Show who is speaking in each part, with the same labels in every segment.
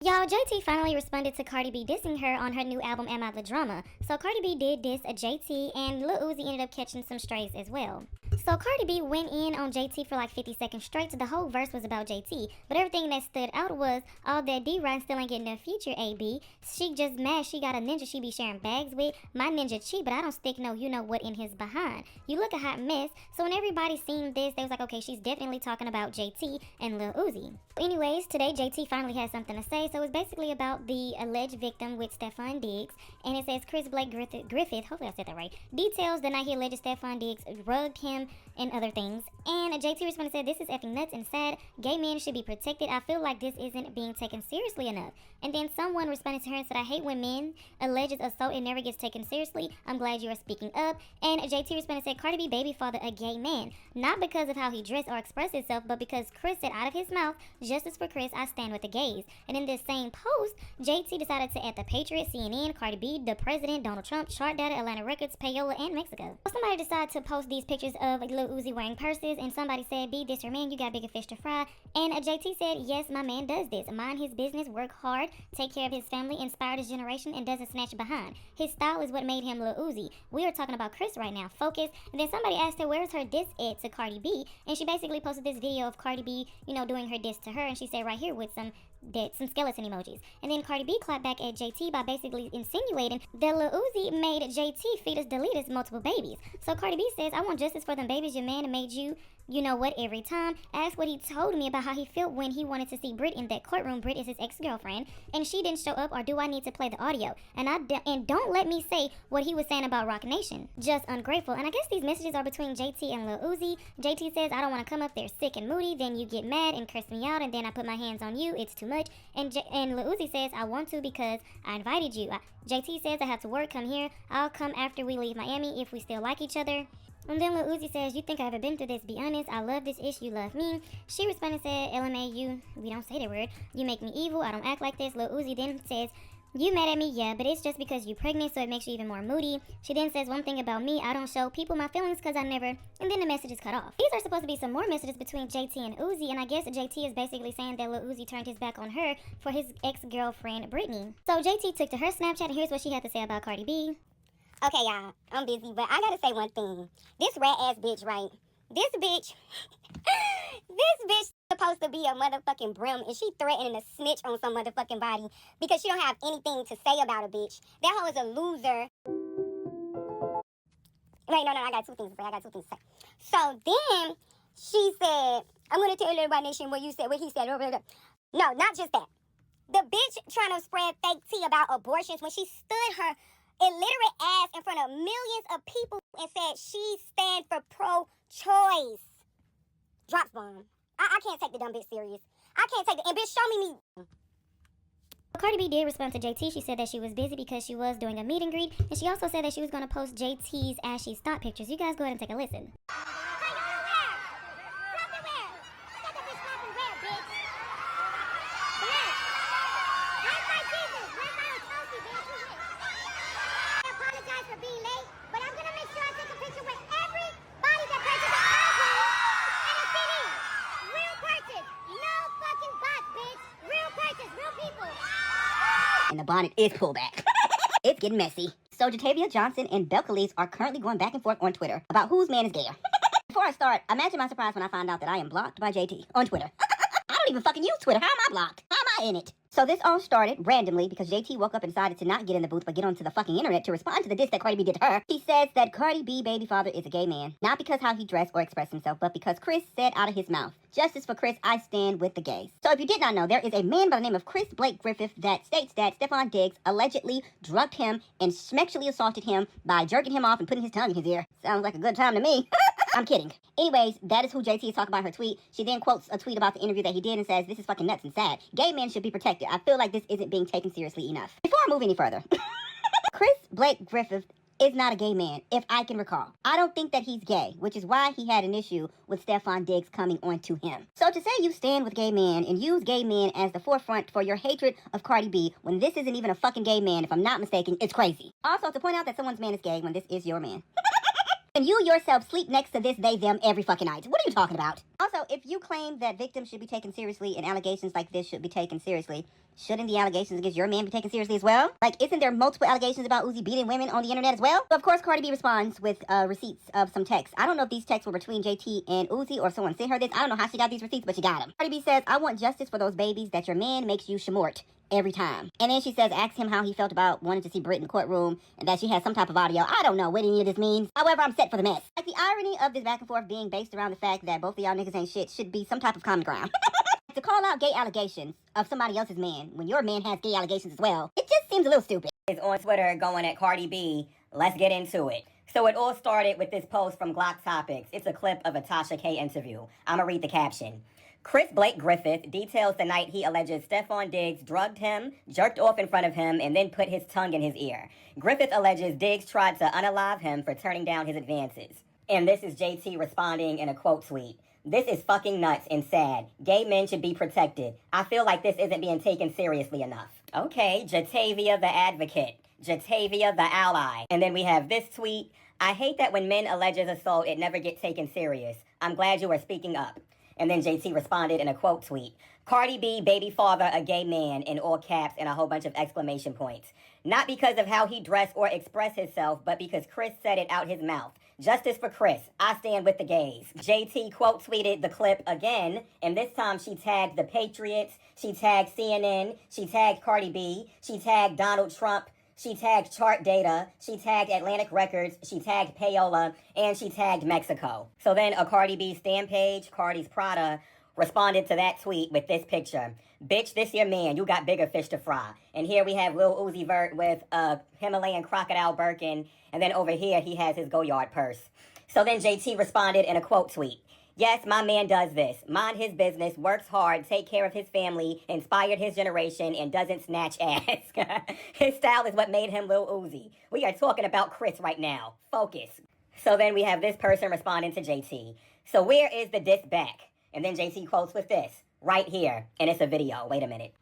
Speaker 1: Y'all, JT finally responded to Cardi B dissing her on her new album, Am I the Drama? So Cardi B did diss a JT, and Lil Uzi ended up catching some strays as well. So Cardi B went in on JT for like 50 seconds straight. So the whole verse was about JT, but everything that stood out was all that D-Ryan still ain't getting a feature, AB. She just mad she got a ninja she be sharing bags with. My ninja cheap, but I don't stick no you know what in his behind. You look a hot mess. So when everybody seen this, they was like, okay, she's definitely talking about JT and Lil Uzi. Anyways, today JT finally had something to say. So it's basically about the alleged victim with Stefon Diggs, and it says Chris Blake Griffith, hopefully I said that right, details the night he alleged Stefon Diggs rugged him and other things. And JT responded and said, this is effing nuts and sad. Gay men should be protected. I feel like this isn't being taken seriously enough. And then someone responded to her and said, I hate when men alleges assault and never gets taken seriously. I'm glad you are speaking up. And JT responded and said, Cardi B baby father a gay man, not because of how he dressed or expressed himself, but because Chris said out of his mouth, justice for Chris, I stand with the gays. And in this same post, JT decided to add the Patriot, CNN, Cardi B, the president, Donald Trump, Chart Data, Atlanta Records, Payola, and Mexico. So somebody decided to post these pictures of Lil Uzi wearing purses, and somebody said, B, this your man, you got bigger fish to fry. And JT said, yes, my man does this. Mind his business, work hard, take care of his family, inspire his generation, and doesn't snatch behind. His style is what made him Lil Uzi. We are talking about Chris right now. Focus. And then somebody asked her, where's her diss at to Cardi B? And she basically posted this video of Cardi B, doing her diss to her, and she said right here with some skeleton emojis. And then Cardi B clapped back at JT by basically insinuating that Lil Uzi made JT fetus deletus multiple babies. So Cardi B says, I want justice for them babies your man made you know what, every time. Asked what he told me about how he felt when he wanted to see Brit in that courtroom. Brit is his ex-girlfriend, and she didn't show up, or do I need to play the audio? And don't let me say what he was saying about Rock Nation. Just ungrateful. And I guess these messages are between JT and Lil Uzi. JT says, I don't want to come up there sick and moody, then you get mad and curse me out, and then I put my hands on you, it's too much. And Lil Uzi says, I want to because I invited you. JT says, I have to work, come here. I'll come after we leave Miami if we still like each other. And then Lil Uzi says, you think I ever been through this? Be honest, I love this ish, you love me. She responded and said, LMAU, we don't say that word. You make me evil, I don't act like this. Lil Uzi then says, you mad at me? Yeah, but it's just because you're pregnant, so it makes you even more moody. She then says, one thing about me, I don't show people my feelings because I never, and then the message is cut off. These are supposed to be some more messages between JT and Uzi, and I guess JT is basically saying that Lil Uzi turned his back on her for his ex-girlfriend, Brittany. So JT took to her Snapchat, and here's what she had to say about Cardi B.
Speaker 2: Okay, y'all, I'm busy, but I gotta say one thing. This rat-ass bitch, right? This bitch supposed to be a motherfucking brim, and she threatening to snitch on some motherfucking body because she don't have anything to say about a bitch. That hoe is a loser. Wait, no, I got two things to say. So then, she said, I'm gonna tell everybody nation what he said. No, not just that. The bitch trying to spread fake tea about abortions when she stood her illiterate ass in front of millions of people and said she stand for pro-choice. Drops bomb. I can't take the dumb bitch serious. I can't take it. And bitch, show me.
Speaker 1: Cardi B did respond to JT. She said that she was busy because she was doing a meet and greet, and she also said that she was going to post JT's ashy stock pictures. You guys go ahead and take a listen.
Speaker 2: And the bonnet is pulled back. It's getting messy. So Jatavia Johnson and Belcalis are currently going back and forth on Twitter about whose man is gayer. Before I start, imagine my surprise when I find out that I am blocked by JT on Twitter. I don't even fucking use Twitter. How am I blocked? How am I in it? So this all started randomly because JT woke up and decided to not get in the booth but get onto the fucking internet to respond to the diss that Cardi B did to her. He says that Cardi B baby father is a gay man, not because how he dressed or expressed himself, but because Chris said out of his mouth, justice for Chris, I stand with the gays. So if you did not know, there is a man by the name of Chris Blake Griffith that states that Stefon Diggs allegedly drugged him and sexually assaulted him by jerking him off and putting his tongue in his ear. Sounds like a good time to me. I'm kidding. Anyways, that is who JT is talking about her tweet. She then quotes a tweet about the interview that he did and says, this is fucking nuts and sad. Gay men should be protected. I feel like this isn't being taken seriously enough. Before I move any further, Chris Blake Griffith is not a gay man, if I can recall. I don't think that he's gay, which is why he had an issue with Stefon Diggs coming onto him. So to say you stand with gay men and use gay men as the forefront for your hatred of Cardi B when this isn't even a fucking gay man, if I'm not mistaken, it's crazy. Also, to point out that someone's man is gay when this is your man. And you yourself sleep next to this they them every fucking night. What are you talking about? Also, if you claim that victims should be taken seriously and allegations like this should be taken seriously, shouldn't the allegations against your man be taken seriously as well? Like, isn't there multiple allegations about Uzi beating women on the internet as well? So of course, Cardi B responds with receipts of some texts. I don't know if these texts were between JT and Uzi or if someone sent her this. I don't know how she got these receipts, but she got them. Cardi B says, I want justice for those babies that your man makes you shamort every time. And then she says, ask him how he felt about wanting to see Brit in the courtroom and that she has some type of audio. I don't know what any of this means. However, I'm set for the mess. Like, the irony of this back and forth being based around the fact that both of y'all niggas ain't shit should be some type of common ground. To call out gay allegations of somebody else's man when your man has gay allegations as well, it just seems a little stupid.
Speaker 3: Is on Twitter going at Cardi B. Let's get into it. So it all started with this post from Glock Topics. It's a clip of a Tasha K interview. I'm going to read the caption. Chris Blake Griffith details the night he alleges Stefon Diggs drugged him, jerked off in front of him, and then put his tongue in his ear. Griffith alleges Diggs tried to unalive him for turning down his advances. And this is JT responding in a quote tweet. This is fucking nuts and sad. Gay men should be protected. I feel like this isn't being taken seriously enough. Okay, Jatavia the advocate. Jatavia the ally. And then we have this tweet. I hate that when men alleges assault, it never gets taken serious. I'm glad you are speaking up. And then JT responded in a quote tweet. Cardi B, baby father, a gay man, in all caps and a whole bunch of exclamation points. Not because of how he dressed or expressed himself, but because Chris said it out his mouth. Justice for Chris. I stand with the gays. JT quote tweeted the clip again, and this time she tagged the Patriots, she tagged CNN, she tagged Cardi B, she tagged Donald Trump, she tagged Chart Data, she tagged Atlantic Records, she tagged Payola, and she tagged Mexico. So then a Cardi B stan page, Cardi's Prada, responded to that tweet with this picture. Bitch, this your man. You got bigger fish to fry. And here we have Lil Uzi Vert with a Himalayan crocodile Birkin. And then over here, he has his Goyard purse. So then JT responded in a quote tweet. Yes, my man does this. Mind his business, works hard, take care of his family, inspired his generation, and doesn't snatch ass. His style is what made him Lil Uzi. We are talking about Chris right now. Focus. So then we have this person responding to JT. So where is the diss back? And then JT quotes with this, right here. And it's a video. Wait a minute.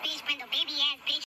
Speaker 4: These